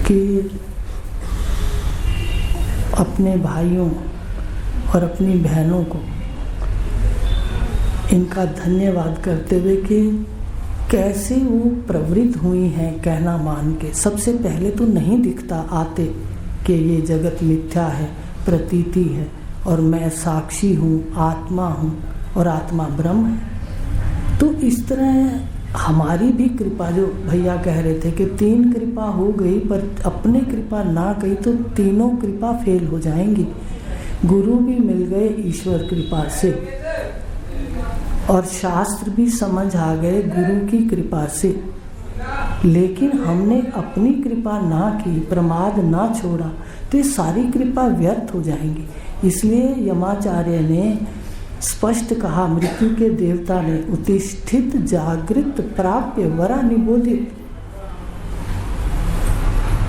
कि अपने भाइयों और अपनी बहनों को इनका धन्यवाद करते हुए कि कैसे वो प्रवृत्त हुई हैं कहना मान के। सबसे पहले तो नहीं दिखता आते कि ये जगत मिथ्या है, प्रतीति है और मैं साक्षी हूँ, आत्मा हूँ और आत्मा ब्रह्म है। तो इस तरह हमारी भी कृपा, जो भैया कह रहे थे कि 3 कृपा हो गई पर अपने कृपा ना कही तो तीनों कृपा फेल हो जाएंगी। गुरु भी मिल गए ईश्वर कृपा से और शास्त्र भी समझ आ गए गुरु की कृपा से, लेकिन हमने अपनी कृपा ना की, प्रमाद ना छोड़ा तो ये सारी कृपा व्यर्थ हो जाएंगी। इसलिए यमाचार्य ने स्पष्ट कहा, मृत्यु के देवता ने, उत्तिष्ठित जागृत प्राप्य वरा निबोधित।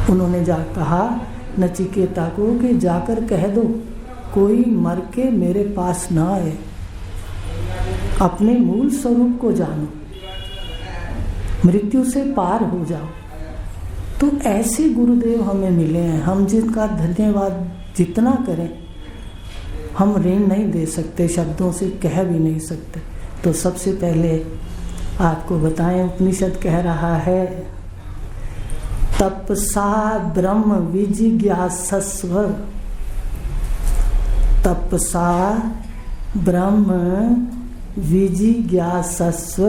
उन्होंने जा कहा नचिकेता को कि जाकर कह दो कोई मर के मेरे पास ना आए, अपने मूल स्वरूप को जानो, मृत्यु से पार हो जाओ। तो ऐसे गुरुदेव हमें मिले हैं, हम जिनका धन्यवाद जितना करें हम ऋण नहीं दे सकते, शब्दों से कह भी नहीं सकते। तो सबसे पहले आपको बताएं, उपनिषद कह रहा है तपसा ब्रह्म विजिज्ञासस्व, तपसा ब्रह्म विजिज्ञासस्व,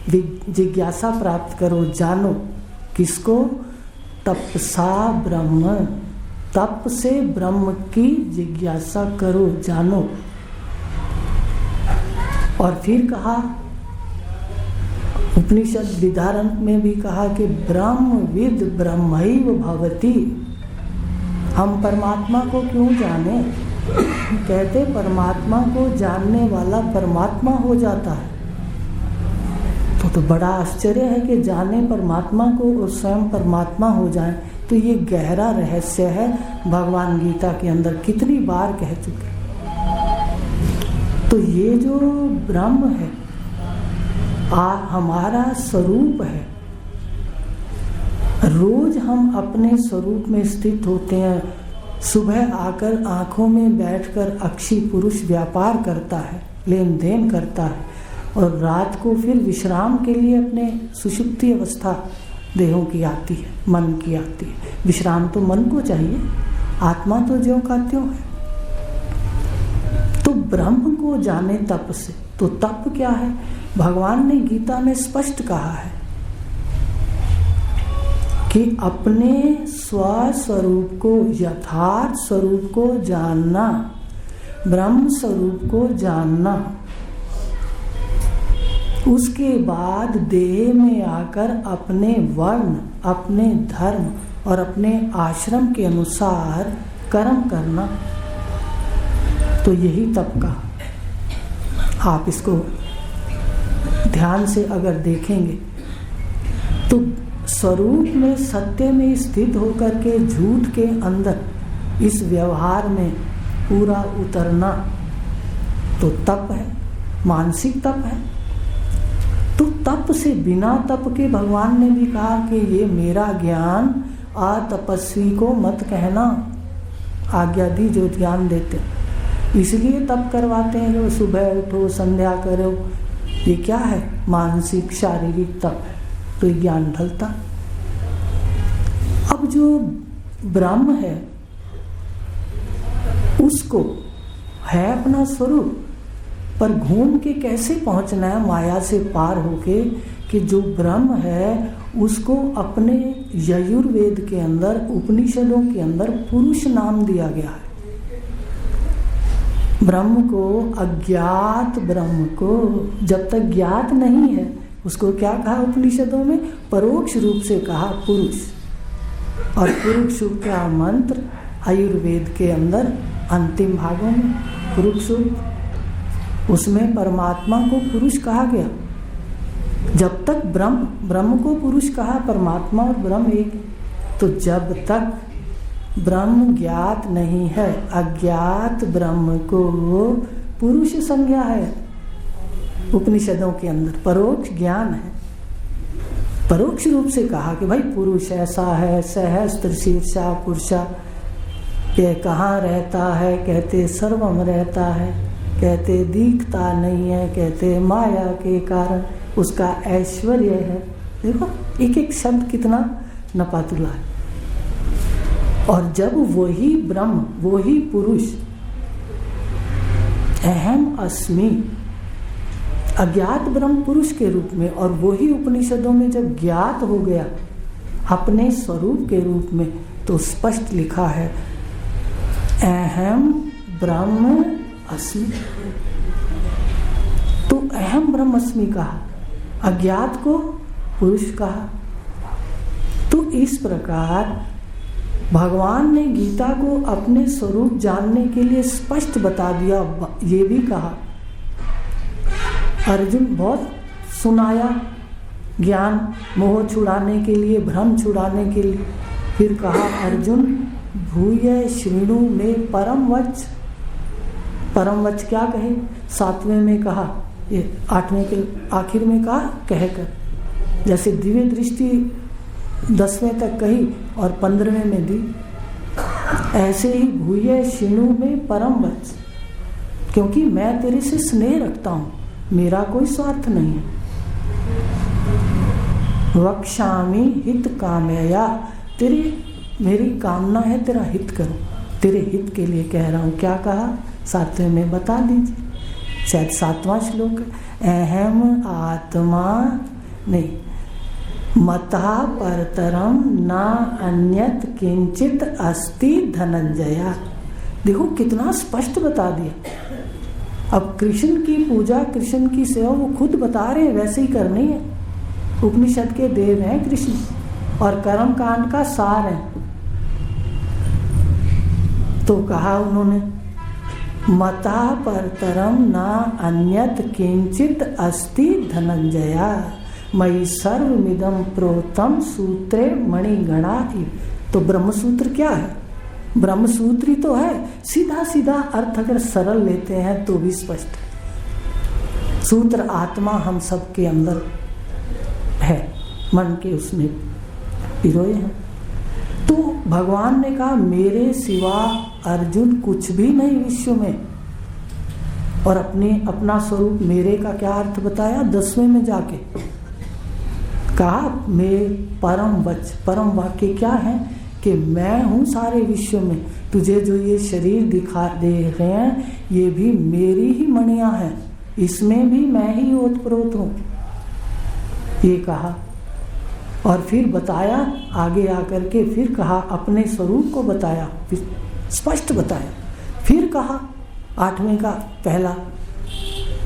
जिज्ञासा प्राप्त करो, जानो। किसको? तपसा ब्रह्म, तप से ब्रह्म की जिज्ञासा करो, जानो। और फिर कहा उपनिषद विधारण में भी कहा कि ब्रह्मविद ब्रह्मैव भवति। हम परमात्मा को क्यों जाने? कहते परमात्मा को जानने वाला परमात्मा हो जाता है। तो बड़ा आश्चर्य है कि जाने परमात्मा को और स्वयं परमात्मा हो जाए। तो ये गहरा रहस्य है, भगवान गीता के अंदर कितनी बार कह चुके। तो ये जो ब्रह्म है हमारा स्वरूप है। रोज हम अपने स्वरूप में स्थित होते हैं। सुबह आकर आंखों में बैठकर अक्षी पुरुष व्यापार करता है, लेन देन करता है, और रात को फिर विश्राम के लिए अपने सुषुप्ति अवस्था देहों की आती है, मन की आती है। विश्राम तो मन को चाहिए, आत्मा तो ज्यों का त्यों है। तो ब्रह्म को जाने तप से। तो तप क्या है? भगवान ने गीता में स्पष्ट कहा है कि अपने स्वस्वरूप को, यथार्थ स्वरूप को जानना, ब्रह्म स्वरूप को जानना, उसके बाद देह में आकर अपने वर्ण, अपने धर्म और अपने आश्रम के अनुसार कर्म करना। तो यही तप का। आप इसको ध्यान से अगर देखेंगे तो स्वरूप में, सत्य में स्थित होकर के झूठ के अंदर इस व्यवहार में पूरा उतरना तो तप है, मानसिक तप है। तो तप से, बिना तप के भगवान ने भी कहा कि ये मेरा ज्ञान अतपस्वी को मत कहना, आज्ञा दी जो ज्ञान देते। इसलिए तप करवाते हैं कि सुबह उठो, संध्या करो। ये क्या है? मानसिक शारीरिक तप है। तो ज्ञान ढलता। अब जो ब्रह्म है उसको है अपना स्वरूप, पर घूम के कैसे पहुंचना है माया से पार होके, कि जो ब्रह्म है उसको अपने यजुर्वेद के अंदर, उपनिषदों के अंदर पुरुष नाम दिया गया है। ब्रह्म को, अज्ञात ब्रह्म को जब तक ज्ञात नहीं है उसको क्या कहा उपनिषदों में? परोक्ष रूप से कहा पुरुष। और पुरुष का मंत्र आयुर्वेद के अंदर अंतिम भागों में पुरुष, उसमें परमात्मा को पुरुष कहा गया। जब तक ब्रह्म को पुरुष कहा, परमात्मा और ब्रह्म एक। तो जब तक ब्रह्म ज्ञात नहीं है, अज्ञात ब्रह्म को पुरुष संज्ञा है। उपनिषदों के अंदर परोक्ष ज्ञान है, परोक्ष रूप से कहा कि भाई पुरुष ऐसा है, सहस्त्र शीर्षा पुरुषा, के कहाँ रहता है, कहते सर्वम रहता है, कहते दिखता नहीं है, कहते माया के कारण उसका ऐश्वर्य है। देखो एक एक शब्द कितना नपातुला है। और जब वही ब्रह्म, वही पुरुष अहम अस्मि, अज्ञात ब्रह्म पुरुष के रूप में, और वही उपनिषदों में जब ज्ञात हो गया अपने स्वरूप के रूप में, तो स्पष्ट लिखा है अहम ब्रह्म अस्मि। तो अहम ब्रह्म अस्मि कहा, अज्ञात को पुरुष कहा। तो इस प्रकार भगवान ने गीता को अपने स्वरूप जानने के लिए स्पष्ट बता दिया। ये भी कहा, अर्जुन बहुत सुनाया ज्ञान, मोह छुड़ाने के लिए, भ्रम छुड़ाने के लिए। फिर कहा अर्जुन भूय शृणु में परम वच। परम वच क्या कहे? 7वें में कहा, ये 8वें के आखिर में कहा कहकर, जैसे दिव्य दृष्टि 10वें तक कही और 15वें में दी, ऐसे ही भूय शृणु में परम वच, क्योंकि मैं तेरे से स्नेह रखता हूं, मेरा कोई स्वार्थ नहीं है। वक्ष्यामि हित कामया, मेरी कामना है तेरा हित करूं, तेरे हित के लिए कह रहा हूं। क्या कहा? 7वें में बता दीजिए, शायद 7वां श्लोक। अहम आत्मा नहीं, मता परतरम ना अन्यत किंचित अस्ति धनंजया। देखो कितना स्पष्ट बता दिया। अब कृष्ण की पूजा, कृष्ण की सेवा वो खुद बता रहे हैं, वैसे ही करनी है। उपनिषद के देव हैं कृष्ण और कर्म कांड का सार है। तो कहा उन्होंने मता परतरम ना अन्यत किंचित अस्ति धनंजया, मयि सर्वमिदं प्रोतम सूत्रे मणिगणा इव। तो ब्रह्मसूत्र क्या है? ब्रह्मसूत्र ही तो है। सीधा सीधा अर्थ अगर सरल लेते हैं तो भी स्पष्ट है। सूत्र आत्मा हम सबके अंदर है, मन के उसमें पिरोए हैं। तो भगवान ने कहा मेरे सिवा अर्जुन कुछ भी नहीं विश्व में, और अपना स्वरूप मेरे का क्या अर्थ बताया 10वें में जाके। कहा मैं परम वच, परम वाक्य क्या है कि मैं हूं सारे विश्व में, तुझे जो ये शरीर दिखा दे रहे हैं ये भी मेरी ही मणियां हैं, इसमें भी मैं ही ओतप्रोत हूं, ये कहा। और फिर बताया आगे आकर के, फिर कहा अपने स्वरूप को बताया, फिर स्पष्ट बताया। फिर कहा 8वें का पहला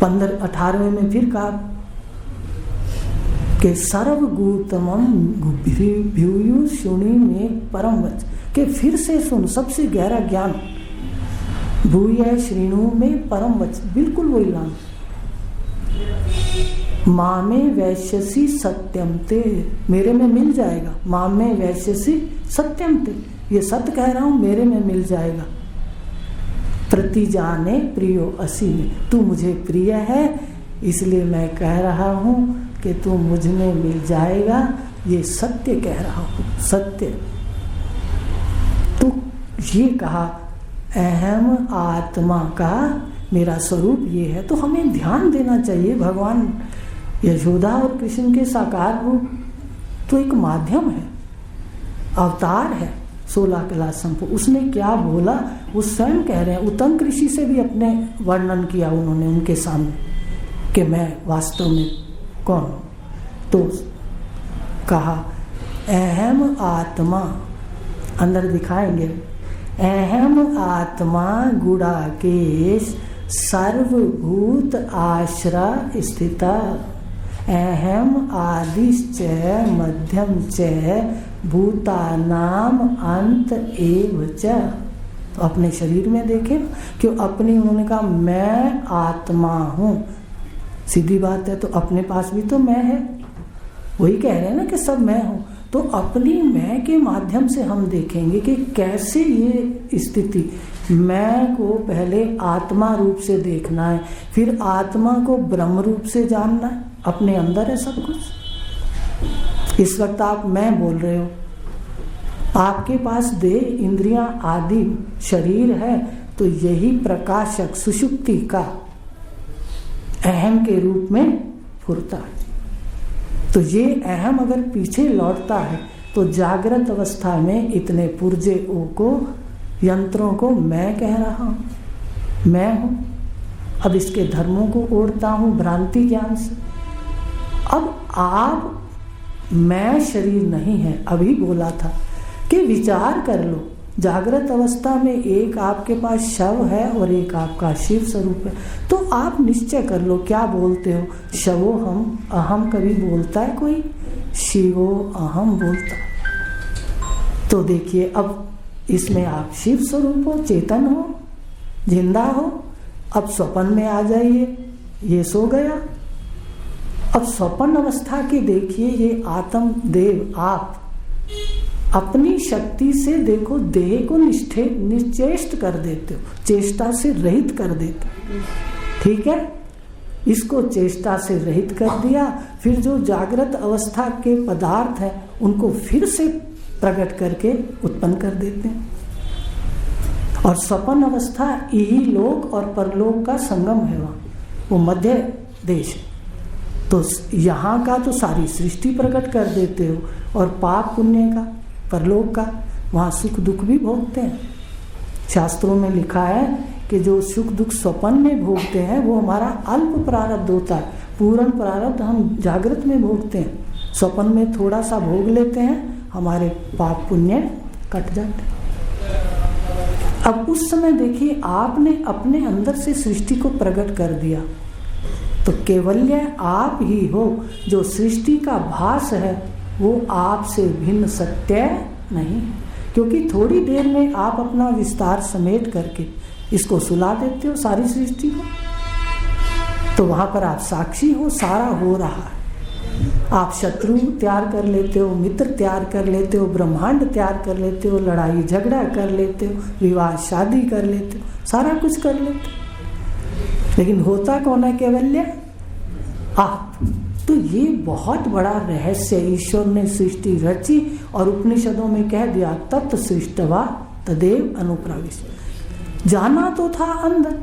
18वें में फिर कहा कि सर्वगूतमं भूयु शुनि में परम वच, के फिर से सुन, सबसे गहरा ज्ञान। भूय श्रीणु में परम वच, बिल्कुल वही लान। माँ में वैश्यसी सत्यम ते, मेरे में मिल जाएगा। माँ में वैश्यसी सत्यम ते, ये सत्य कह रहा हूं, मेरे में मिल जाएगा। प्रति जाने प्रियो असी में, तू मुझे प्रिय है इसलिए मैं कह रहा हूं कि तू मुझ में मिल जाएगा, ये सत्य कह रहा हूं, सत्य। तो ये कहा अहम आत्मा का मेरा स्वरूप ये है। तो हमें ध्यान देना चाहिए, भगवान यशोदा और कृष्ण के साकार रूप तो एक माध्यम है, अवतार है 16 कला संपूर्ण। उसने क्या बोला वो स्वयं कह रहे हैं। उत्तम ऋषि से भी अपने वर्णन किया उन्होंने उनके सामने कि मैं वास्तव में कौन हूं। तो कहा अहम आत्मा, अंदर दिखाएंगे, अहम आत्मा गुणाकेश सर्वभूत आश्रय स्थिता, अहम आदिश्च मध्यम च भूतानाम अंत एव च। तो अपने शरीर में देखें क्यों, अपनी उन्होंने कहा मैं आत्मा हूं, सीधी बात है। तो अपने पास भी तो मैं है, वही कह रहे हैं ना कि सब मैं हूं। तो अपनी मैं के माध्यम से हम देखेंगे कि कैसे ये स्थिति, मैं को पहले आत्मा रूप से देखना है, फिर आत्मा को ब्रह्म रूप से जानना है। अपने अंदर है सब कुछ। इस वक्त आप मैं बोल रहे हो, आपके पास देह, इंद्रियां आदि शरीर है, तो यही प्रकाशक सुषुप्ति का अहम के रूप में फुरता है। तो ये अहम अगर पीछे लौटता है तो जागृत अवस्था में इतने पुर्जों को, यंत्रों को मैं कह रहा हूं, मैं हूं। अब इसके धर्मों को ओढ़ता हूं भ्रांति ज्ञान से। अब आप मैं शरीर नहीं है, अभी बोला था कि विचार कर लो, जागृत अवस्था में एक आपके पास शव है और एक आपका शिव स्वरूप है, तो आप निश्चय कर लो क्या बोलते हो। शवो हम, अहम कभी बोलता है कोई? शिवो अहम बोलता। तो देखिए अब इसमें आप शिव स्वरूप हो, चेतन हो, जिंदा हो। अब स्वप्न में आ जाइए, ये सो गया। अब स्वप्न अवस्था के देखिए, ये आत्म देव आप अपनी शक्ति से देखो देह को निश्चेष्ट कर देते हो, चेष्टा से रहित कर देते हो। ठीक है, इसको चेष्टा से रहित कर दिया, फिर जो जागृत अवस्था के पदार्थ हैं उनको फिर से प्रकट करके उत्पन्न कर देते हैं। और स्वप्न अवस्था यही लोक और परलोक का संगम है, वहाँ वो मध्य देश है। तो यहाँ का तो सारी सृष्टि प्रकट कर देते हो, और पाप पुण्य का, परलोक का, वहाँ सुख दुख भी भोगते हैं। शास्त्रों में लिखा है कि जो सुख दुख स्वप्न में भोगते हैं वो हमारा अल्प प्रारब्ध होता है, पूर्ण प्रारब्ध हम जागृत में भोगते हैं। स्वप्न में थोड़ा सा भोग लेते हैं, हमारे पाप पुण्य कट जाते हैं। अब उस समय देखिए आपने अपने अंदर से सृष्टि को प्रकट कर दिया, तो केवल्य आप ही हो। जो सृष्टि का भास है वो आपसे भिन्न सत्य नहीं, क्योंकि थोड़ी देर में आप अपना विस्तार समेट करके इसको सुला देते हो सारी सृष्टि को। तो वहां पर आप साक्षी हो, सारा हो रहा है। आप शत्रु तैयार कर लेते हो, मित्र तैयार कर लेते हो, ब्रह्मांड तैयार कर लेते हो, लड़ाई झगड़ा कर लेते हो, विवाह शादी कर लेते हो, सारा कुछ कर लेते हो, लेकिन होता कौन है? केवल्य आप। तो ये बहुत बड़ा रहस्य ईश्वर ने सृष्टि रची और उपनिषदों में कह दिया, तत् सृष्टवा तदेव अनुप्रविष्ट। जाना तो था अंदर।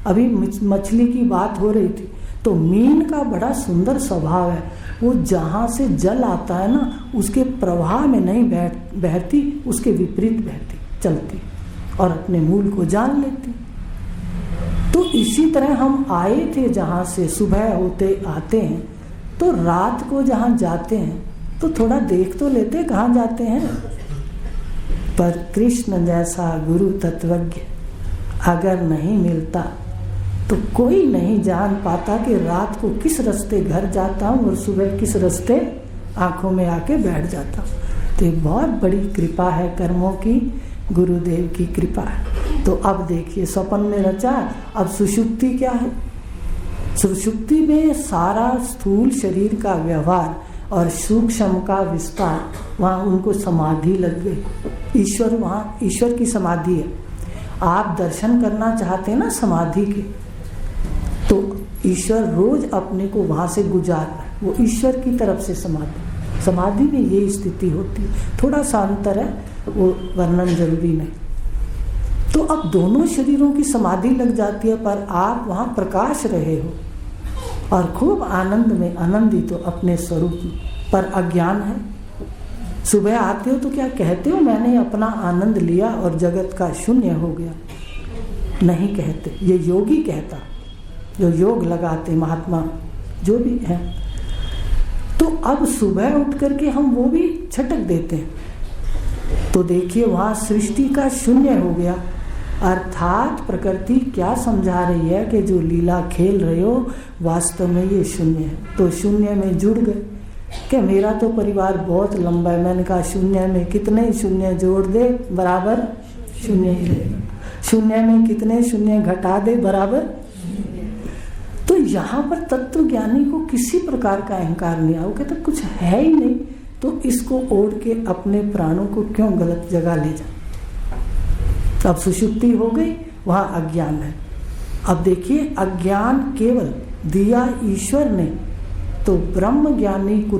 अभी मछली की बात हो रही थी, तो मीन का बड़ा सुंदर स्वभाव है, वो जहाँ से जल आता है ना उसके प्रवाह में नहीं बहती, उसके विपरीत बहती चलती और अपने मूल को जान लेती। तो इसी तरह हम आए थे जहाँ से, सुबह होते आते हैं तो रात को जहाँ जाते हैं तो थोड़ा देख तो लेते कहाँ जाते हैं। पर कृष्ण जैसा गुरु तत्वज्ञ अगर नहीं मिलता तो कोई नहीं जान पाता कि रात को किस रास्ते घर जाता हूँ और सुबह किस रास्ते आंखों में आके बैठ जाता हूँ। तो बहुत बड़ी कृपा है कर्मों की, गुरुदेव की कृपा है। तो अब देखिए स्वप्न में रचा, अब सुषुप्ति क्या है? सुषुप्ति में सारा स्थूल शरीर का व्यवहार और सूक्ष्म का विस्तार, वहाँ उनको समाधि लग गई। ईश्वर, वहाँ ईश्वर की समाधि है। आप दर्शन करना चाहते हैं ना समाधि के, तो ईश्वर रोज अपने को वहाँ से गुजार रहा है, वो ईश्वर की तरफ से समाधि। समाधि में ये स्थिति होती है, थोड़ा सा अंतर है, वो वर्णन जरूरी नहीं। तो अब दोनों शरीरों की समाधि लग जाती है, पर आप वहाँ प्रकाश रहे हो और खूब आनंद में आनंदित हो अपने स्वरूप में, पर अज्ञान है। सुबह आते हो तो क्या कहते हो, मैंने अपना आनंद लिया और जगत का शून्य हो गया? नहीं कहते, ये योगी कहता, जो योग लगाते महात्मा जो भी हैं। तो अब सुबह उठ करके हम वो भी छटक देते हैं। तो देखिए वहाँ सृष्टि का शून्य हो गया, अर्थात प्रकृति क्या समझा रही है कि जो लीला खेल रहे हो वास्तव में ये शून्य है। तो शून्य में जुड़ गए कि मेरा तो परिवार बहुत लंबा है। मैंने कहा शून्य में कितने शून्य जोड़ दे बराबर शून्य ही रहेगा, शून्य में कितने शून्य घटा दे बराबर। तो यहाँ पर तत्व ज्ञानी को किसी प्रकार का अहंकार नहीं आया, वो कहता कुछ है ही नहीं, तो इसको ओढ़ के अपने प्राणों को क्यों गलत जगह ले जाए। अब सुषुप्ति हो गई, वहाँ अज्ञान है। अब देखिए अज्ञान केवल दिया ईश्वर ने, तो ब्रह्म ज्ञानी को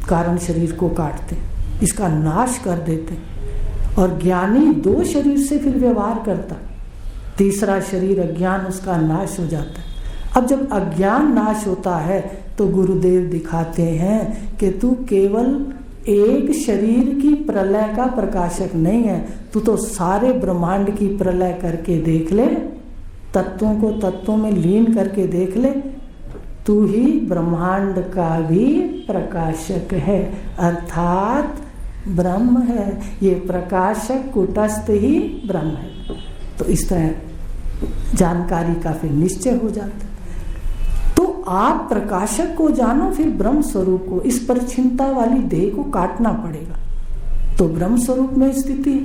कारण शरीर को काटते, इसका नाश कर देते। और ज्ञानी 2 शरीर से फिर व्यवहार करता, तीसरा शरीर अज्ञान, उसका नाश हो जाता है। अब जब अज्ञान नाश होता है तो गुरुदेव दिखाते हैं कि तू केवल एक शरीर की प्रलय का प्रकाशक नहीं है, तू तो सारे ब्रह्मांड की प्रलय करके देख ले, तत्वों को तत्वों में लीन करके देख ले, तू ही ब्रह्मांड का भी प्रकाशक है, अर्थात ब्रह्म है। ये प्रकाशक कुटस्थ ही ब्रह्म है। तो इस तरह जानकारी का फिर निश्चय हो जाता है। तो आप प्रकाशक को जानो, फिर ब्रह्म स्वरूप को। इस परछिन्नता वाली देह को काटना पड़ेगा तो ब्रह्म स्वरूप में स्थिति।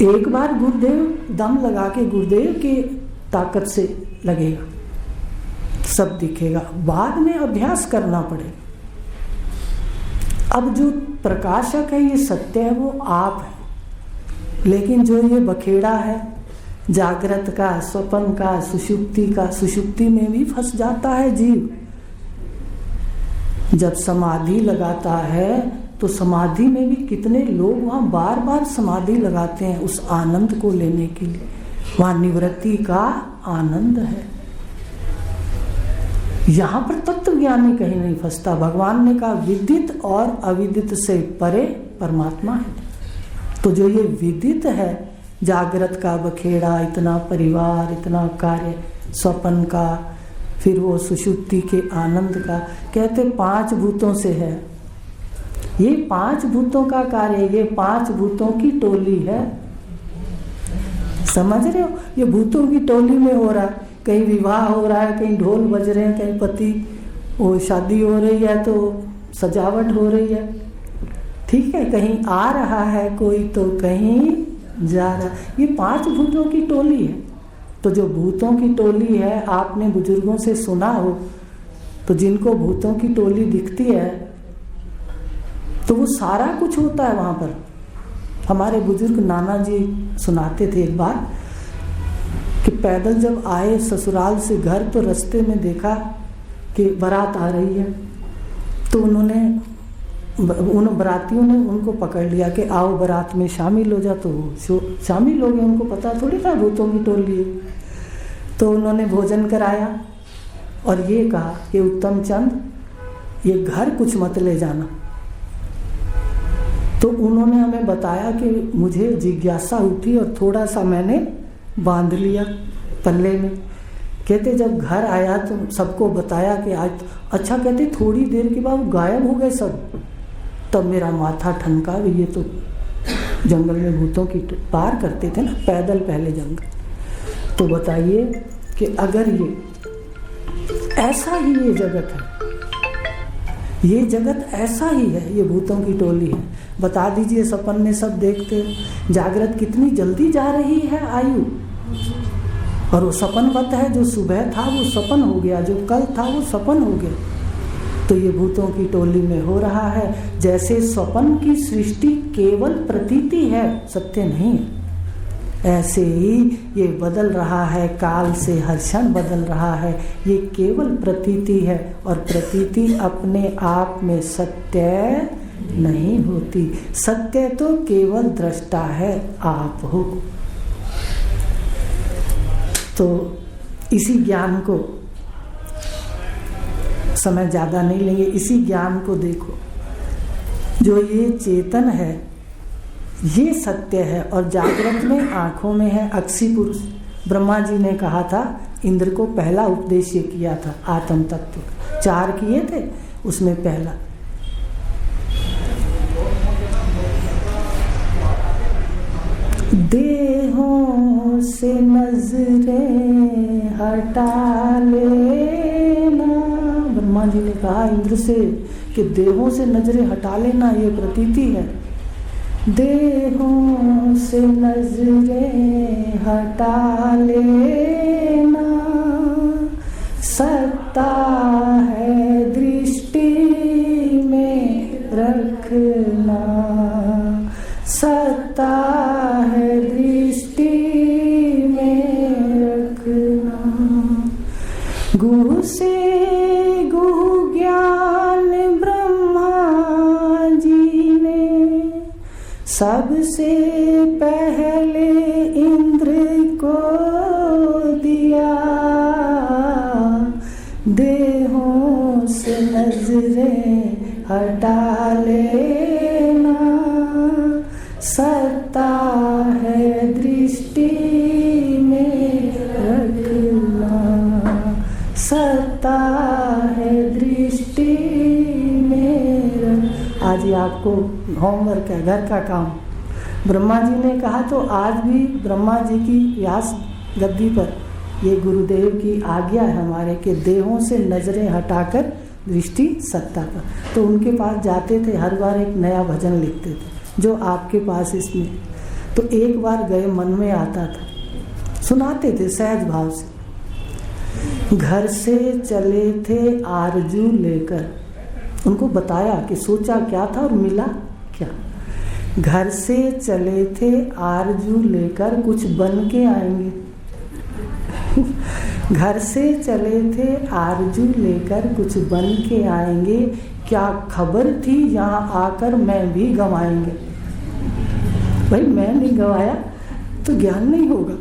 एक बार गुरुदेव दम लगा के गुरुदेव के ताकत से लगेगा, सब दिखेगा, बाद में अभ्यास करना पड़ेगा। अब जो प्रकाशक है, ये सत्य है, वो आप है। लेकिन जो ये बखेड़ा है जागृत का, स्वप्न का, सुषुप्ति का, सुषुप्ति में भी फंस जाता है जीव। जब समाधि लगाता है तो समाधि में भी कितने लोग वहां बार बार समाधि लगाते हैं उस आनंद को लेने के लिए। वहां निवृत्ति का आनंद है। यहां पर तत्व ज्ञानी कहीं नहीं फंसता। भगवान ने कहा विदित और अविदित से परे परमात्मा है। तो जो ये विदित है, जागृत का बखेड़ा, इतना परिवार, इतना कार्य, स्वप्न का, फिर वो सुषुप्ति के आनंद का, कहते 5 भूतों से है। ये 5 भूतों का कार्य, ये 5 भूतों की टोली है। समझ रहे हो? ये भूतों की टोली में हो रहा है। कहीं विवाह हो रहा है, कहीं ढोल बज रहे हैं, कहीं पति वो शादी हो रही है तो सजावट हो रही है, ठीक है, कहीं आ रहा है कोई तो कहीं जा रहा है। ये 5 भूतों की टोली है। तो जो भूतों की टोली है, आपने बुजुर्गों से सुना हो, तो जिनको भूतों की टोली दिखती है तो वो सारा कुछ होता है वहां पर। हमारे बुजुर्ग नाना जी सुनाते थे एक बार कि पैदल जब आए ससुराल से घर, तो रास्ते में देखा कि बारात आ रही है, तो उन बरातियों ने उनको पकड़ लिया कि आओ बारात में शामिल हो जा। तो शामिल हो गए, उनको पता थोड़ी था भूतों की टोली है। तो उन्होंने भोजन कराया और ये कहा कि उत्तम चंद, ये घर कुछ मत ले जाना। तो उन्होंने हमें बताया कि मुझे जिज्ञासा उठी और थोड़ा सा मैंने बांध लिया पल्ले में। कहते जब घर आया तो सबको बताया कि आज, अच्छा, कहते थोड़ी देर के बाद गायब हो गए सब। तब मेरा माथा ठनका, ये तो जंगल में भूतों की पार करते थे ना पैदल पहले जंगल। तो बताइए कि अगर ये ऐसा ही ये जगत है, ये जगत ऐसा ही है, ये भूतों की टोली है, बता दीजिए सपन में सब देखते, जागृत कितनी जल्दी जा रही है आयु। और वो सपनवत है, जो सुबह था वो सपन हो गया, जो कल था वो सपन हो गया। तो ये भूतों की टोली में हो रहा है। जैसे स्वप्न की सृष्टि केवल प्रतीति है, सत्य नहीं है, ऐसे ही ये बदल रहा है, काल से हर क्षण बदल रहा है। ये केवल प्रतीति है और प्रतीति अपने आप में सत्य नहीं होती। सत्य तो केवल दृष्टा है, आप हो। तो इसी ज्ञान को, समय ज्यादा नहीं लेंगे, इसी ज्ञान को देखो। जो ये चेतन है ये सत्य है और जागृत में आंखों में है अक्षी पुरुष। ब्रह्मा जी ने कहा था, इंद्र को पहला उपदेश ये किया था आत्म तत्व, 4 किए थे, उसमें पहला देहों से नजरें हटा लेना। ब्रह्मा जी ने कहा इंद्र से कि देहों से नजरें हटा लेना, ये प्रतीति है। देहों से नजरें हटा लेना, सत्ता है दृष्टि में रखना, सत्ता है दृष्टि में रखना। गुह से गुह ज्ञान ब्रह्मा सबसे पहले इंद्र को दिया, देहों से नजरें हटा लेना, सत्ता है दृष्टि में रखना, सत्ता है दृष्टि में रखना। आज ये आपको होमवर्क है, घर का काम। ब्रह्मा जी ने कहा तो आज भी ब्रह्मा जी की व्यास गद्दी पर ये गुरुदेव की आज्ञा है हमारे कि देहों से नजरें हटाकर दृष्टि सत्ता पर। तो उनके पास जाते थे, हर बार एक नया भजन लिखते थे जो आपके पास इसमें। तो एक बार गए, मन में आता था, सुनाते थे सहज भाव से। घर से चले थे आरजू लेकर, उनको बताया कि सोचा क्या था और मिला क्या। घर से चले थे आरजू लेकर, कुछ बन के आएंगे। घर से चले थे आरजू लेकर, कुछ बन के आएंगे, क्या खबर थी यहाँ आकर मैं भी गंवाएंगे। भाई मैं नहीं गंवाया तो ज्ञान नहीं होगा।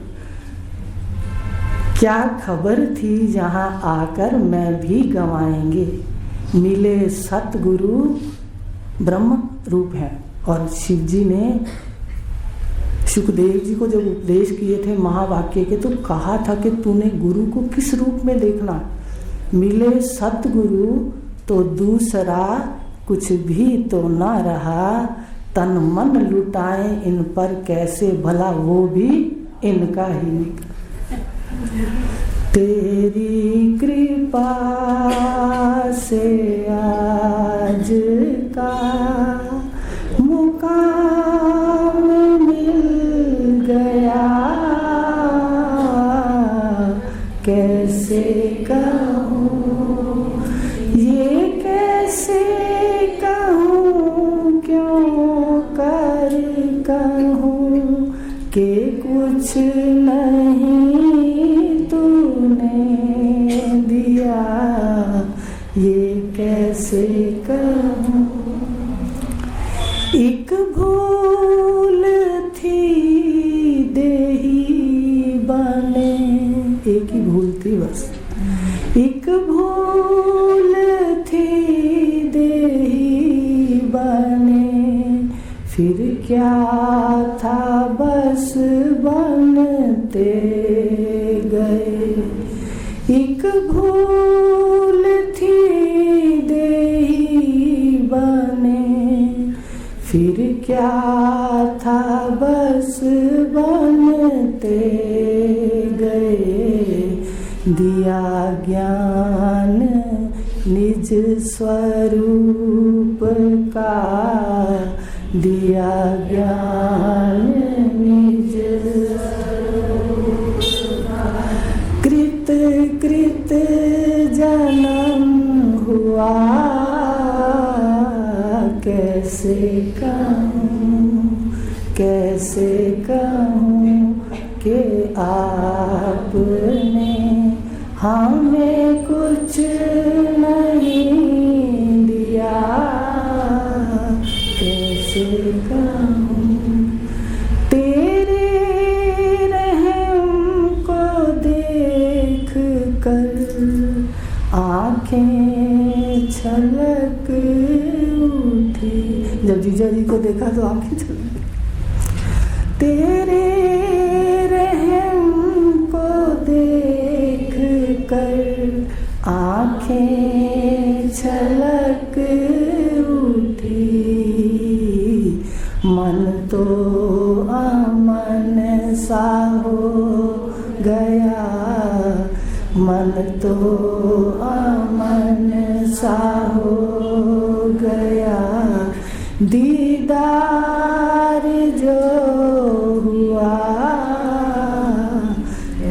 क्या खबर थी यहाँ आकर मैं भी गंवाएंगे। मिले सतगुरु ब्रह्म रूप है। और शिव जी ने सुखदेव जी को जब उपदेश किए थे महावाक्य के, तो कहा था कि तूने गुरु को किस रूप में देखना। मिले सतगुरु तो दूसरा कुछ भी तो ना रहा, तन मन लुटाए इन पर कैसे भला वो भी इनका ही निकला। तेरी कृपा से आज का मुकाम मिल गया, कैसे कहूँ ये कैसे कहूँ, क्यों कर कहूँ कि कुछ नहीं तूने दिया, ये कैसे कहूँ। एक भूल थी देही बने, एक ही भूल थी बस। एक भूल थी देही बने, फिर क्या था बस बनते गए। एक भूल थी देही बने, फिर क्या था बस बनते गए। दिया ज्ञान निज स्वरूप का, दिया ज्ञान निज स्वरूप का। कृत कृत जन्म हुआ, कैसे कहूँ कैसे कहूँ कि आपने हमें कुछ नहीं दिया, कैसे कहूँ। तेरे रहम को देख कर आँखें छलक उठी। जब जीजा जी को देखा तो आँखें छलक। तेरे रहम को देख कर आँखें छलक उठी। मन तो अमन सा हो गया, मन तो अमन सा हो गया। दीदार जो हुआ,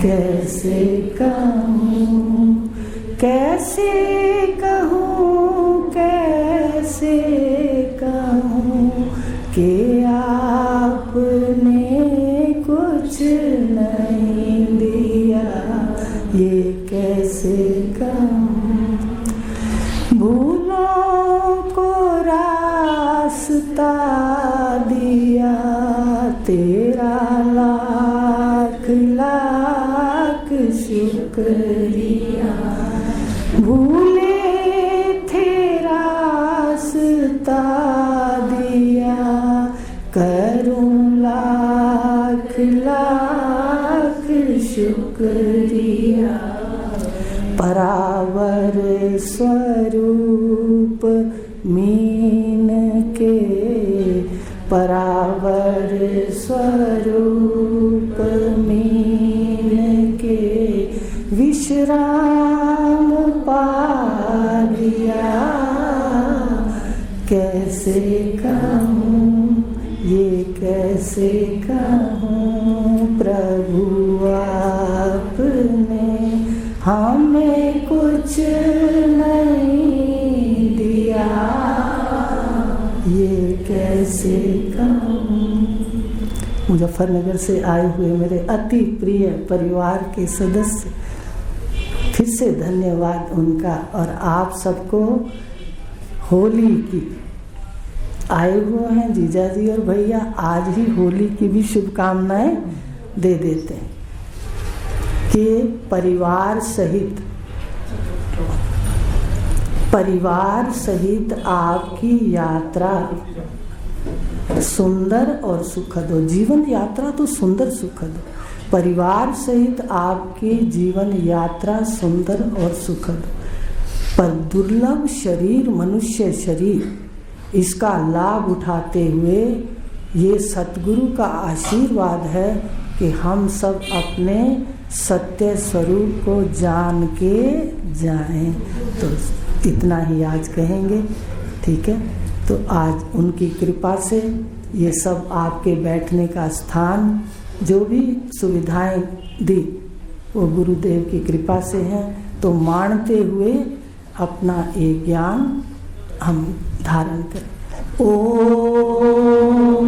कैसे कहूँ कैसे कहूँ कैसे कहूँ कि आपने कुछ नहीं दिया, ये कैसे कहूँ। भूलों को रास्ता दिया, तेरा लाख लाख शुक्रिया। भूले थे रास्ता दिया, करूं लाख लाख शुक्रिया। परावर स्वरूप मीन के, परावर स्वरूप मीन के, विश्राम पा लिया। कैसे कहूँ ये कैसे कहूँ, प्रभु आपने हमें कुछ नहीं दिया, ये कैसे कहूँ। मुजफ्फरनगर से आए हुए मेरे अति प्रिय परिवार के सदस्य, फिर से धन्यवाद उनका। और आप सबको होली की आए हुए हैं जीजा जी और भैया, आज ही होली की भी शुभकामनाएं दे देते हैं कि परिवार सहित आपकी यात्रा सुंदर और सुखद हो। जीवन यात्रा तो सुंदर सुखद हो, परिवार सहित आपकी जीवन यात्रा सुंदर और सुखद हो। पर दुर्लभ शरीर मनुष्य शरीर, इसका लाभ उठाते हुए ये सतगुरु का आशीर्वाद है कि हम सब अपने सत्य स्वरूप को जान के जाएं। तो इतना ही आज कहेंगे, ठीक है। तो आज उनकी कृपा से ये सब आपके बैठने का स्थान, जो भी सुविधाएं दी वो गुरुदेव की कृपा से हैं। तो मानते हुए अपना एक ज्ञान हम धारण करें। ओम